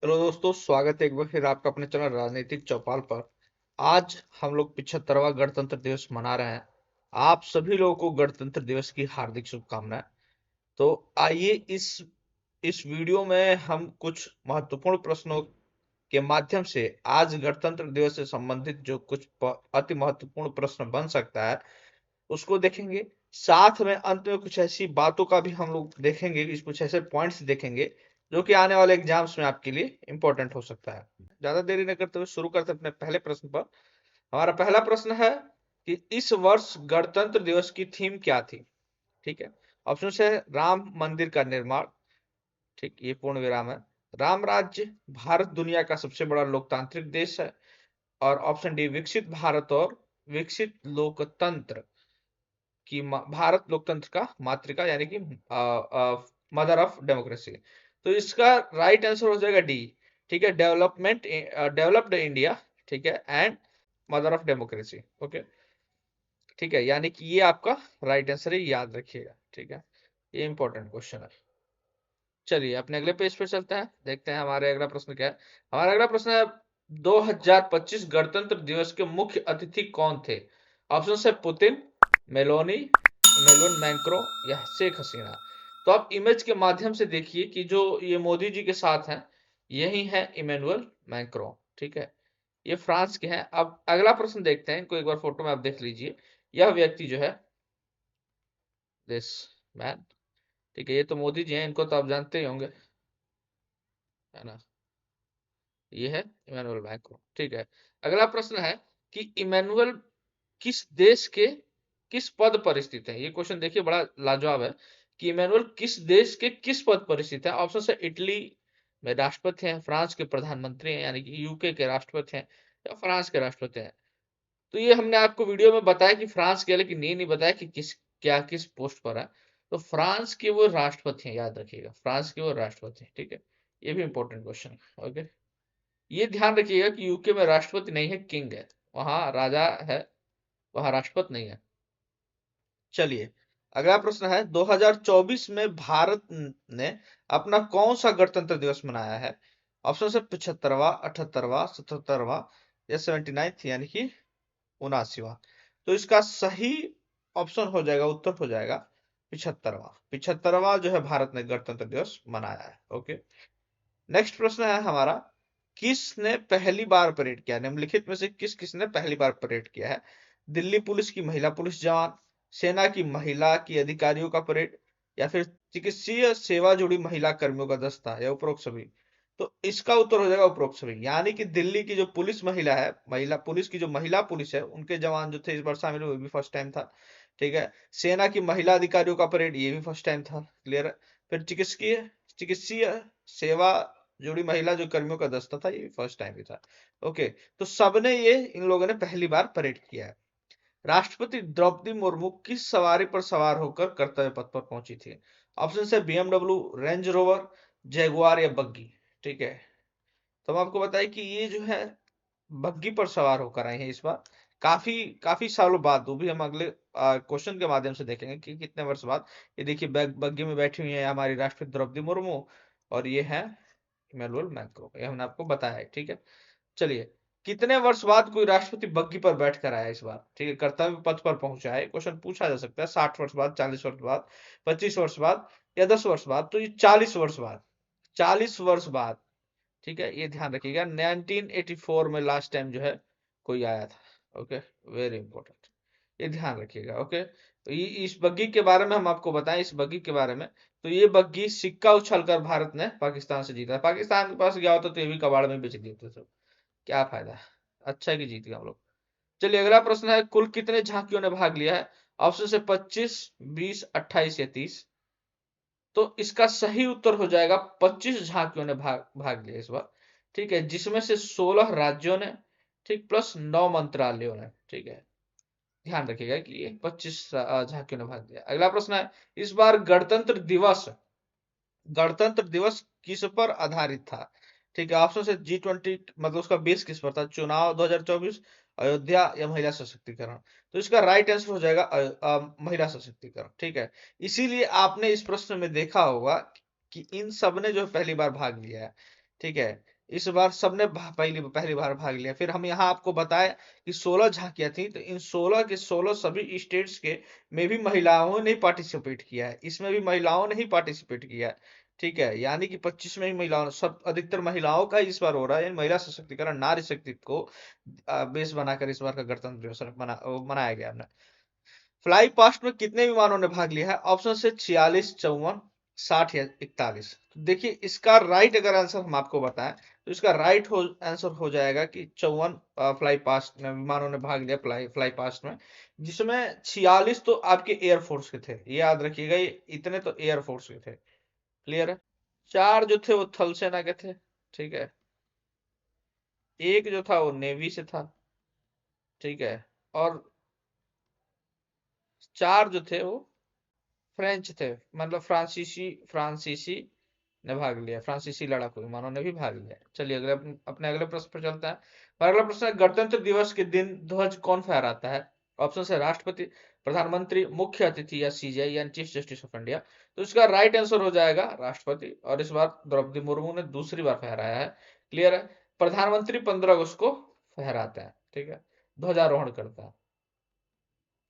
Hello दोस्तों, स्वागत है एक बार फिर आपका अपने चैनल राजनीतिक चौपाल पर। आज हम लोग 75वां गणतंत्र दिवस मना रहे हैं। आप सभी लोगों को गणतंत्र दिवस की हार्दिक शुभकामनाएं। तो आइए इस वीडियो में हम कुछ महत्वपूर्ण प्रश्नों के माध्यम से आज गणतंत्र दिवस से संबंधित जो कुछ अति महत्वपूर्ण प्रश्न बन सकता है उसको देखेंगे। साथ में अंत में कुछ ऐसी बातों का भी हम लोग देखेंगे कि कुछ ऐसे पॉइंट्स देखेंगे जो कि आने वाले एग्जाम्स में आपके लिए इंपॉर्टेंट हो सकता है। ज्यादा देरी न करते हुए शुरू करते हैं अपने पहले प्रश्न पर। हमारा पहला प्रश्न है कि इस वर्ष गणतंत्र दिवस की थीम क्या थी। ठीक है। ऑप्शन है राम मंदिर का निर्माण। ठीक, ये पूर्ण विराम है। राम राज्य, भारत दुनिया का सबसे बड़ा लोकतांत्रिक देश है। और ऑप्शन डी विकसित भारत और विकसित लोकतंत्र कि भारत लोकतंत्र का मातृका यानी कि मदर ऑफ डेमोक्रेसी। तो इसका राइट आंसर हो जाएगा डी। ठीक है, डेवलप्ड इंडिया। ठीक है, and mother of democracy. Okay, ठीक है, यानी कि ये आपका राइट आंसर है, याद रखिएगा। ठीक है, ये इंपॉर्टेंट क्वेश्चन है। चलिए अपने अगले पेज पे चलते हैं, देखते हैं हमारे अगला प्रश्न क्या है। हमारा अगला प्रश्न है 2025 गणतंत्र दिवस के मुख्य अतिथि कौन थे। ऑप्शन है पुतिन, मेलोनी, इमेनुअल मैक्रो या शेख हसीना। तो आप इमेज के माध्यम से देखिए कि जो ये मोदी जी के साथ हैं यही है इमेनुअल मैक्रो। ठीक है, ये फ्रांस के हैं। अब अगला प्रश्न देखते हैं, इनको एक बार फोटो में आप देख लीजिए। यह व्यक्ति जो है, दिस मैन, ठीक है, ये तो मोदी जी हैं, इनको तो आप जानते ही होंगे, है ना। ये है इमैनुअल मैक्रो। ठीक है, अगला प्रश्न है कि इमैनुअल किस देश के किस पद पर स्थित है। ये क्वेश्चन देखिए बड़ा लाजवाब है कि इमैनुअल किस देश के किस पद पर स्थित है। ऑप्शन है इटली में राष्ट्रपति हैं, फ्रांस के प्रधानमंत्री हैं यानी कि यूके के राष्ट्रपति हैं, या फ्रांस के राष्ट्रपति हैं। तो ये हमने आपको वीडियो में बताया कि फ्रांस के, लेकिन ये नहीं बताया कि किस पोस्ट पर है। तो फ्रांस के वो राष्ट्रपति हैं, याद रखिएगा, फ्रांस के वो राष्ट्रपति हैं। ठीक है, ये भी इंपॉर्टेंट क्वेश्चन है। ओके, ये ध्यान रखिएगा कि यूके में राष्ट्रपति नहीं है, किंग है, वहां राजा है, वहां राष्ट्रपति नहीं है। चलिए अगला प्रश्न है 2024 में भारत ने अपना कौन सा गणतंत्र दिवस मनाया है। ऑप्शन है 75वां, 78वां, 77वां या 79 यानी कि 79वां। तो इसका सही ऑप्शन हो जाएगा, उत्तर हो जाएगा 75वां। 75वां जो है भारत ने गणतंत्र दिवस मनाया है। ओके, नेक्स्ट प्रश्न है हमारा, किसने पहली बार परेड किया। निम्नलिखित में से किसने पहली बार परेड किया है। दिल्ली पुलिस की महिला पुलिस जवान, सेना की महिला की अधिकारियों का परेड, या फिर चिकित्सीय सेवा जुड़ी महिला कर्मियों का दस्ता, या उपरोक्त सभी। तो इसका उत्तर हो जाएगा उपरोक्त सभी, यानी कि दिल्ली की जो पुलिस महिला है, महिला पुलिस की जो महिला पुलिस है, उनके जवान जो थे इस बार शामिल हुए, भी फर्स्ट टाइम था। ठीक है, सेना की महिला अधिकारियों का परेड, ये भी फर्स्ट टाइम था। क्लियर है। फिर चिकित्सकीय चिकित्सीय सेवा जुड़ी महिला जो कर्मियों का दस्ता था, ये फर्स्ट टाइम भी था। ओके, तो सबने ये इन लोगों ने पहली बार परेड किया है। राष्ट्रपति द्रौपदी मुर्मू किस सवारी पर सवार होकर कर्तव्य पथ पर पहुंची थी। ऑप्शन है बीएमडब्ल्यू, रेंज रोवर, जैगुआर या बग्गी। ठीक है, तो हम आपको बताएं कि ये जो है बग्गी पर सवार होकर आए हैं इस बार, काफी काफी सालों बाद। वो भी हम अगले क्वेश्चन के माध्यम से देखेंगे कि कितने वर्ष बाद। ये देखिए बग्गी में बैठी हुई है हमारी राष्ट्रपति द्रौपदी मुर्मू, और ये है इमैनुअल मैक्रो, ये हमने आपको बताया है। ठीक है, चलिए, कितने वर्ष बाद कोई राष्ट्रपति बग्गी पर बैठ कर आया इस बार। ठीक है, कर्तव्य पथ पर पहुंचा है, क्वेश्चन पूछा जा सकता है 60 वर्ष बाद, 40 वर्ष बाद, 25 वर्ष बाद या 10 वर्ष बाद। तो ये 40 वर्ष बाद, 40 वर्ष बाद। ठीक है, ये ध्यान रखिएगा। 1984 में लास्ट टाइम जो है कोई आया था। ओके, वेरी इंपॉर्टेंट, ये ध्यान रखिएगा। ओके, तो ये इस बग्गी के बारे में हम आपको बताएं, इस बग्गी के बारे में। तो ये बग्गी सिक्का उछलकर भारत ने पाकिस्तान से जीता। पाकिस्तान के पास गया होता तो ये भी कबाड़ में बेच देते थे, क्या फायदा। अच्छा है कि जीत गए हम लोग। चलिए अगला प्रश्न है, कुल कितने झांकियों ने भाग लिया है। ऑप्शन से 25, 20, 28 या 30। तो इसका सही उत्तर हो जाएगा 25 झांकियों ने भाग लिया इस बार। ठीक है, जिसमें से 16 राज्यों ने, ठीक, प्लस 9 मंत्रालयों ने। ठीक है, ध्यान रखिएगा कि ये 25 झांकियों ने भाग लिया। अगला प्रश्न है, इस बार गणतंत्र दिवस किस पर आधारित था। ठीक है, ऑप्शन से G20, मतलब उसका बेस किस पर था। चुनाव 2024, अयोध्या या महिला सशक्तिकरण। तो इसका राइट आंसर हो जाएगा महिला सशक्तिकरण। ठीक है, इसीलिए आपने इस प्रश्न में देखा होगा कि इन सब ने जो पहली बार भाग लिया है। ठीक है, इस बार सबने पहली पहली बार भाग लिया। फिर हम यहाँ आपको बताए कि 16 झांकियां थी, तो इन 16 के 16 सभी स्टेट्स के में भी महिलाओं ने पार्टिसिपेट किया है, इसमें भी महिलाओं ने ही पार्टिसिपेट किया है। ठीक है, यानी कि 25 में ही महिलाओं, सब अधिकतर महिलाओं का इस बार हो रहा है। महिला सशक्तिकरण, नारी शक्ति को बेस बनाकर इस बार का गणतंत्र दिवस मनाया गया। फ्लाई पास्ट में कितने विमानों ने भाग लिया है? ऑप्शन से 46, 54, 60 या 41। तो देखिए इसका राइट अगर आंसर हम आपको बताएं तो इसका राइट आंसर हो जाएगा कि 54 फ्लाई पास्ट में विमानों ने भाग लिया, फ्लाई पास्ट में, जिसमें 46 तो आपके एयरफोर्स के थे, ये याद रखिएगा, ये इतने तो एयरफोर्स के थे। क्लियर है? 4 जो थे वो थल सेना के थे। ठीक है, एक जो था वो नेवी से था। ठीक है, और 4 जो थे वो फ्रेंच थे, मतलब फ्रांसीसी ने भाग लिया, फ्रांसीसी लड़ाकू विमानों ने भी भाग लिया। चलिए अगले अपने अगले प्रश्न पर चलता है। और अगला प्रश्न है, गणतंत्र दिवस के दिन ध्वज कौन फहराता है? ऑप्शन है राष्ट्रपति, प्रधानमंत्री, मुख्य अतिथि या सीजीआई यानी चीफ जस्टिस ऑफ इंडिया। तो इसका राइट आंसर हो जाएगा राष्ट्रपति, और इस बार द्रौपदी मुर्मू ने दूसरी बार फहराया है। क्लियर है? प्रधानमंत्री 15 अगस्त को फहराते हैं। ठीक है, ध्वजारोहण करता है।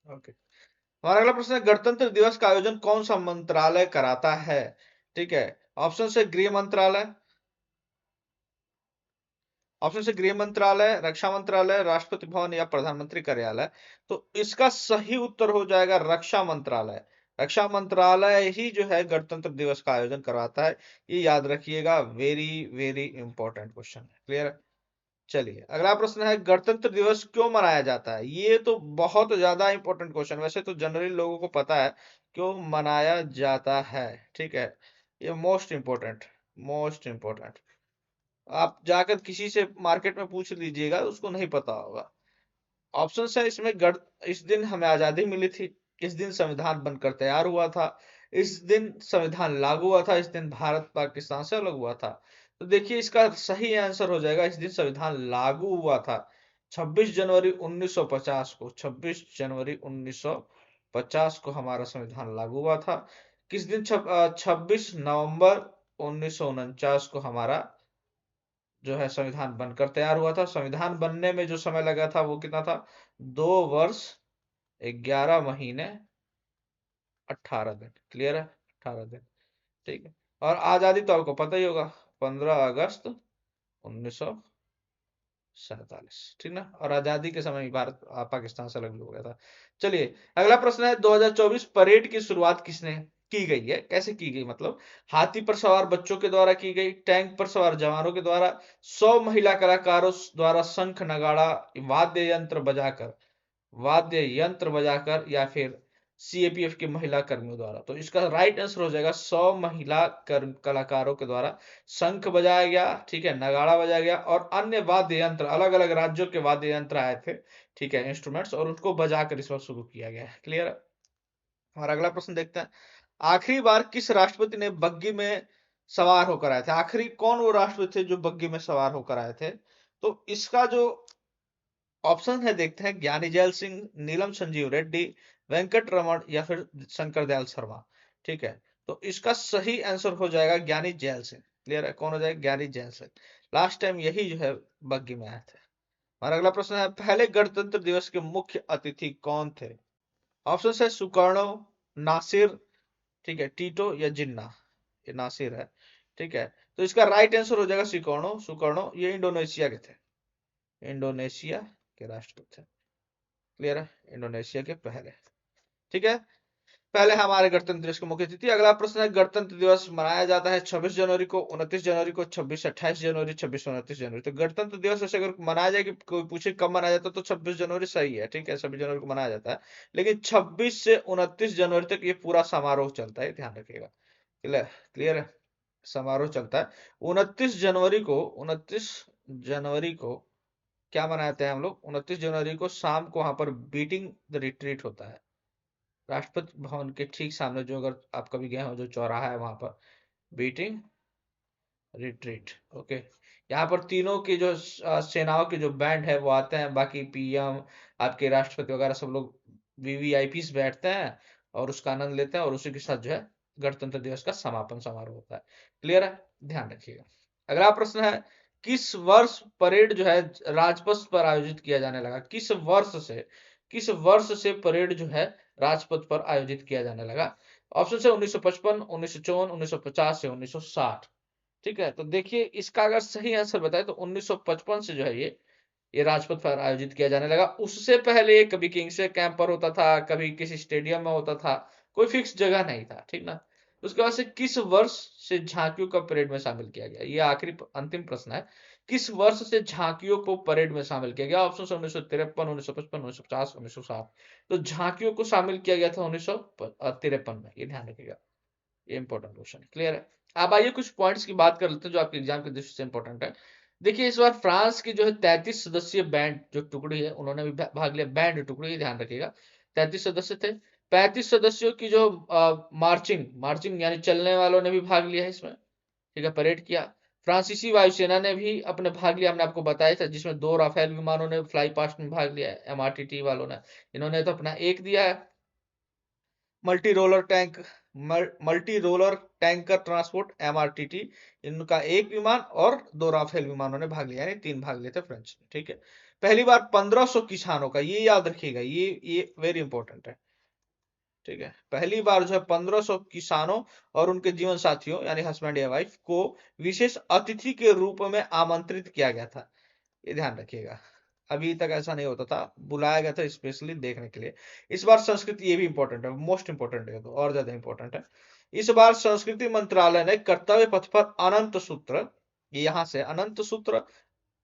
ओके, हमारा अगला प्रश्न है, गणतंत्र दिवस का आयोजन कौन सा मंत्रालय कराता है? ठीक है, ऑप्शन से गृह मंत्रालय, ऑप्शन से गृह मंत्रालय, रक्षा मंत्रालय, राष्ट्रपति भवन या प्रधानमंत्री कार्यालय। तो इसका सही उत्तर हो जाएगा रक्षा मंत्रालय। रक्षा मंत्रालय ही जो है गणतंत्र दिवस का आयोजन करवाता है, ये याद रखिएगा, वेरी वेरी इंपॉर्टेंट क्वेश्चन है। क्लियर है? चलिए अगला प्रश्न है, गणतंत्र दिवस क्यों मनाया जाता है? ये तो बहुत ज्यादा इंपॉर्टेंट क्वेश्चन, वैसे तो जनरली लोगों को पता है क्यों मनाया जाता है। ठीक है, ये मोस्ट इंपॉर्टेंट, आप जाकर किसी से मार्केट में पूछ लीजिएगा, उसको नहीं पता होगा। ऑप्शन है इसमें, इस दिन हमें आजादी मिली थी, इस दिन संविधान बनकर तैयार हुआ था, इस दिन संविधान लागू हुआ था, इस दिन भारत पाकिस्तान से अलग हुआ था। तो देखिए इसका सही आंसर हो जाएगा, इस दिन संविधान लागू हुआ था। 26 जनवरी 1950 को, 26 जनवरी 1950 को हमारा संविधान लागू हुआ था। किस दिन? 26 नवंबर 1949 को हमारा जो है संविधान बनकर तैयार हुआ था। संविधान बनने में जो समय लगा था वो कितना था? 2 वर्ष 11 महीने 18 दिन। क्लियर है? 18 दिन। ठीक है, और आजादी तो आपको पता ही होगा, 15 अगस्त 1947। ठीक ना? और आजादी के समय भारत पाकिस्तान से अलग हो गया था। चलिए अगला प्रश्न है, 2024 परेड की शुरुआत किसने की गई है? कैसे की गई? मतलब हाथी पर सवार बच्चों के द्वारा की गई, टैंक पर सवार जवानों के द्वारा, 100 महिला कलाकारों द्वारा शंख नगाड़ा वाद्य यंत्र बजाकर, या फिर सीएपीएफ के महिला कर्मियों द्वारा। तो इसका राइट आंसर हो जाएगा 100 महिला कलाकारों के द्वारा शंख बजाया गया, ठीक है, नगाड़ा बजाया गया, और अन्य वाद्य यंत्र, अलग अलग राज्यों के वाद्य यंत्र आए थे, ठीक है, इंस्ट्रूमेंट्स, और उनको बजाकर इस बार शुरू किया गया है। क्लियर है? हमारा अगला प्रश्न देखते हैं, आखिरी बार किस राष्ट्रपति ने बग्गी में सवार होकर आए थे? आखिरी कौन वो राष्ट्रपति थे जो बग्गी में सवार होकर आए थे? तो इसका जो ऑप्शन है देखते हैं, ज्ञानी जैल सिंह, नीलम संजीव रेड्डी, वेंकट रमन या फिर शंकर दयाल शर्मा। ठीक है, तो इसका सही आंसर हो जाएगा ज्ञानी जैल सिंह। क्लियर है? कौन हो जाएगा? ज्ञानी जैल सिंह। लास्ट टाइम यही जो है बग्गी में आए थे। हमारा अगला प्रश्न है, पहले गणतंत्र दिवस के मुख्य अतिथि कौन थे? ऑप्शन है सुकर्णो, नासिर, ठीक है, टीटो या जिन्ना। ये नासिर है। ठीक है, तो इसका राइट आंसर हो जाएगा सुकर्णो। सुकर्णो ये इंडोनेशिया के थे, इंडोनेशिया के राष्ट्रपति थे। क्लियर है? इंडोनेशिया के पहले। ठीक है, पहले हमारे गणतंत्र दिवस के मुख्य अतिथि। अगला प्रश्न है, गणतंत्र दिवस मनाया जाता है 26 जनवरी को, 29 जनवरी को, 26 28 जनवरी, 26 29 जनवरी। तो गणतंत्र दिवस वैसे अगर मनाया जाए कि कोई पूछे कब मनाया जाता है तो 26 जनवरी सही है। ठीक है, 26 जनवरी को मनाया जाता है, लेकिन 26 से 29 जनवरी तक ये पूरा समारोह चलता है, ध्यान रखिएगा। क्लियर? क्लियर है? समारोह चलता है। 29 जनवरी को क्या मनाते हैं हम लोग? 29 जनवरी को शाम को वहां पर बीटिंग द रिट्रीट होता है, राष्ट्रपति भवन के ठीक सामने, जो अगर आप कभी गए हो, जो चौराहा है वहां पर बीटिंग रिट्रीट। ओके, यहाँ पर तीनों की जो सेनाओं के जो बैंड है वो आते हैं, बाकी पीएम, आपके राष्ट्रपति वगैरह सब लोग वीवीआईपी बैठते हैं और उसका आनंद लेते हैं, और उसी के साथ जो है गणतंत्र दिवस का समापन समारोह होता है। क्लियर है? ध्यान रखिएगा। अगला प्रश्न है, किस वर्ष परेड जो है राजपथ पर आयोजित किया जाने लगा? किस वर्ष से परेड जो है राजपथ पर आयोजित किया जाने लगा? ऑप्शन है 1955, 1954, 1950 या 1960। ठीक है, तो देखिए इसका अगर सही आंसर बताए तो 1955 से जो है ये राजपथ पर आयोजित किया जाने लगा। उससे पहले कभी किंग्सवे कैंप पर होता था, कभी किसी स्टेडियम में होता था, कोई फिक्स जगह नहीं था, ठीक ना। उसके बाद से किस वर्ष से झांकियों का परेड में शामिल किया गया? ये आखिरी अंतिम प्रश्न है। किस वर्ष से झांकियों को परेड में शामिल किया गया? ऑप्शन 1953, 1955, 1950, 1960। तो झांकियों को शामिल किया गया था 1953 में, ये ध्यान रखिएगा। ये इंपॉर्टेंट क्वेश्चन है, क्लियर है। अब आइए कुछ पॉइंट्स की बात कर लेते हैं जो आपके एग्जाम की दृष्टि से इंपॉर्टेंट है। देखिए इस बार फ्रांस की जो है 33 सदस्यीय बैंड जो टुकड़ी है उन्होंने भी भाग लिया। बैंड टुकड़ी, ध्यान रखिएगा 33 सदस्य थे। 35 सदस्यों की जो मार्चिंग मार्चिंग यानी चलने वालों ने भी भाग लिया है इसमें, ठीक है, परेड किया। फ्रांसीसी वायुसेना ने भी अपने भाग लिया, हमने आपको बताया था, जिसमें 2 राफेल विमानों ने फ्लाई पास्ट में भाग लिया है, एमआरटीटी वालों ने। इन्होंने तो अपना एक दिया है। Multi roller tank multi roller tanker transport MRTT, इनका एक विमान और 2 राफेल विमानों ने भाग लिया, यानी 3 भाग लिए थे फ्रेंच, ठीक है। पहली बार 1500 किसानों का, ये याद रखिएगा, ये वेरी इंपॉर्टेंट है, ठीक है। पहली बार जो है 1500 किसानों और उनके जीवन साथियों यानी हस्बैंड या वाइफ को विशेष अतिथि के रूप में आमंत्रित किया गया था, ये ध्यान रखिएगा। अभी तक ऐसा नहीं होता था, बुलाया गया था स्पेशली देखने के लिए। इस बार संस्कृति, ये भी इंपॉर्टेंट है, मोस्ट इंपॉर्टेंट है, तो और ज्यादा इंपॉर्टेंट है। इस बार संस्कृति मंत्रालय ने कर्तव्य पथ पर अनंत सूत्र, यहां से अनंत सूत्र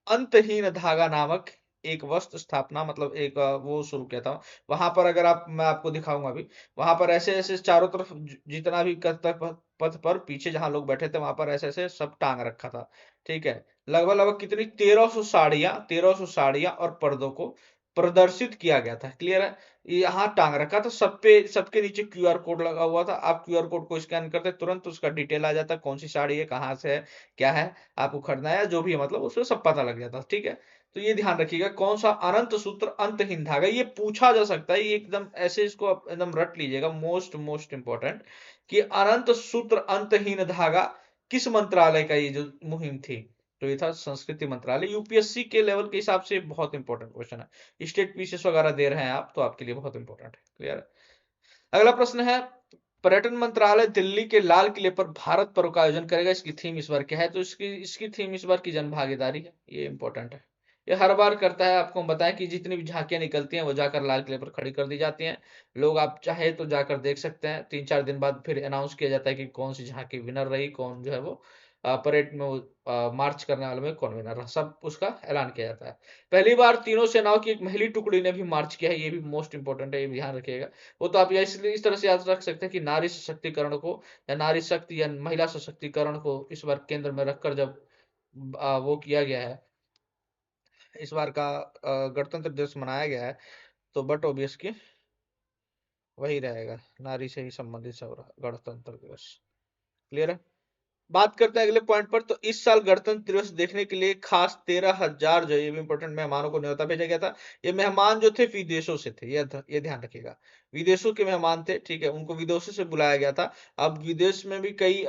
अंतहीन धागा नामक एक वस्त्र स्थापना, मतलब एक वो शुरू किया था। वहां पर अगर आप, मैं आपको दिखाऊंगा अभी, वहां पर ऐसे ऐसे चारों तरफ जितना भी कर्तव्य पथ पर पीछे जहां लोग बैठे थे वहां पर ऐसे ऐसे सब टांग रखा था, ठीक है। लगभग लगभग कितनी 1300 साड़ियां और पर्दों को प्रदर्शित किया गया था, क्लियर है। यहाँ टांग रखा था, सब पे सबके नीचे क्यूआर कोड लगा हुआ था। आप क्यूआर कोड को स्कैन करते तुरंत उसका डिटेल आ जाता, कौन सी साड़ी है, कहाँ से है, क्या है, आपको खरीदना है, जो भी है, मतलब उसमें सब पता लग जाता, ठीक है। तो ये ध्यान रखिएगा, कौन सा अनंत सूत्र अंतहीन धागा, ये पूछा जा सकता है, ये एकदम ऐसे इसको आप एकदम रट लीजिएगा, मोस्ट मोस्ट इंपॉर्टेंट, कि अनंत सूत्र अंतहीन धागा किस मंत्रालय का ये जो मुहिम थी? तो ये था संस्कृति मंत्रालय। यूपीएससी के लेवल के हिसाब से बहुत इंपॉर्टेंट क्वेश्चन है, स्टेट पीसीएस वगैरह दे रहे हैं आप, तो आपके लिए बहुत इंपॉर्टेंट है, क्लियर है। अगला प्रश्न है, पर्यटन मंत्रालय दिल्ली के लाल किले पर भारत पर्व का आयोजन करेगा, इसकी थीम इस बार क्या है? तो इसकी इसकी थीम इस बार की जन भागीदारी है, ये इंपॉर्टेंट है। ये हर बार करता है, आपको हम बताएं कि जितनी भी झांकियां निकलती हैं वो जाकर लाल किले पर खड़ी कर दी जाती हैं। लोग आप चाहे तो जाकर देख सकते हैं, 3-4 दिन बाद फिर अनाउंस किया जाता है कि कौन सी झांकी विनर रही, कौन जो है वो परेड में मार्च करने वालों में कौन विनर रहा, सब उसका ऐलान किया जाता है। पहली बार तीनों सेनाओं की एक महिला टुकड़ी ने भी मार्च किया है, ये भी मोस्ट इंपॉर्टेंट है, ये भी ध्यान रखिएगा। वो तो आप इसलिए इस तरह से याद रख सकते हैं कि नारी सशक्तिकरण को या नारी शक्ति या महिला सशक्तिकरण को इस बार केंद्र में रखकर जब वो किया गया है, इस बार का गणतंत्र दिवस मनाया गया है, तो बट ऑब्वियस की वही रहेगा, नारी से ही संबंधित सब गणतंत्र दिवस, क्लियर है। बात करते हैं अगले पॉइंट पर। तो इस साल गणतंत्र दिवस देखने के लिए खास 13,000 जो ये भी इंपॉर्टेंट मेहमानों को न्योता भेजा गया था। ये मेहमान जो थे विदेशों से थे, ये ध्यान रखिएगा, विदेशों के मेहमान थे, ठीक है, उनको विदेशों से बुलाया गया था। अब विदेश में भी कई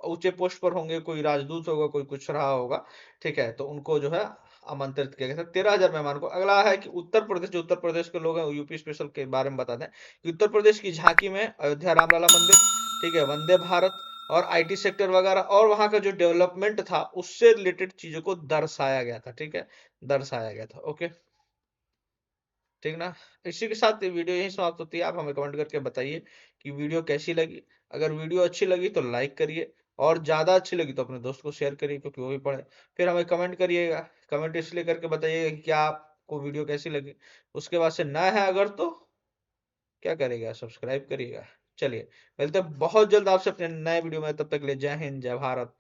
ऊंचे पोस्ट पर होंगे, कोई राजदूत होगा, कोई कुछ रहा होगा, ठीक है, तो उनको जो है आमंत्रित किया गया था 13,000 मेहमान को। अगला है कि उत्तर प्रदेश, जो उत्तर प्रदेश के लोग हैं, यूपी स्पेशल के बारे में बता दें कि उत्तर प्रदेश की झांकी में अयोध्या रामलला मंदिर, ठीक है, वंदे भारत और आईटी सेक्टर वगैरह और वहां का जो डेवलपमेंट था उससे रिलेटेड चीजों को दर्शाया गया था, ठीक है, दर्शाया गया था, ओके, ठीक ना। इसी के साथ ये वीडियो यही समाप्त होती है। आप हमें कमेंट करके बताइए कि वीडियो कैसी लगी। अगर वीडियो अच्छी लगी तो लाइक करिए, और ज्यादा अच्छी लगी तो अपने दोस्त को शेयर करिए, क्योंकि वो भी पढ़े। फिर हमें कमेंट करिएगा, कमेंट इसलिए करके बताइएगा कि क्या आपको वीडियो कैसी लगी। उसके बाद से नया है अगर, तो क्या करेगा, सब्सक्राइब करिएगा। चलिए, मिलते हैं बहुत जल्द आपसे अपने नए वीडियो में, तब तक के लिए जय हिंद, जय भारत।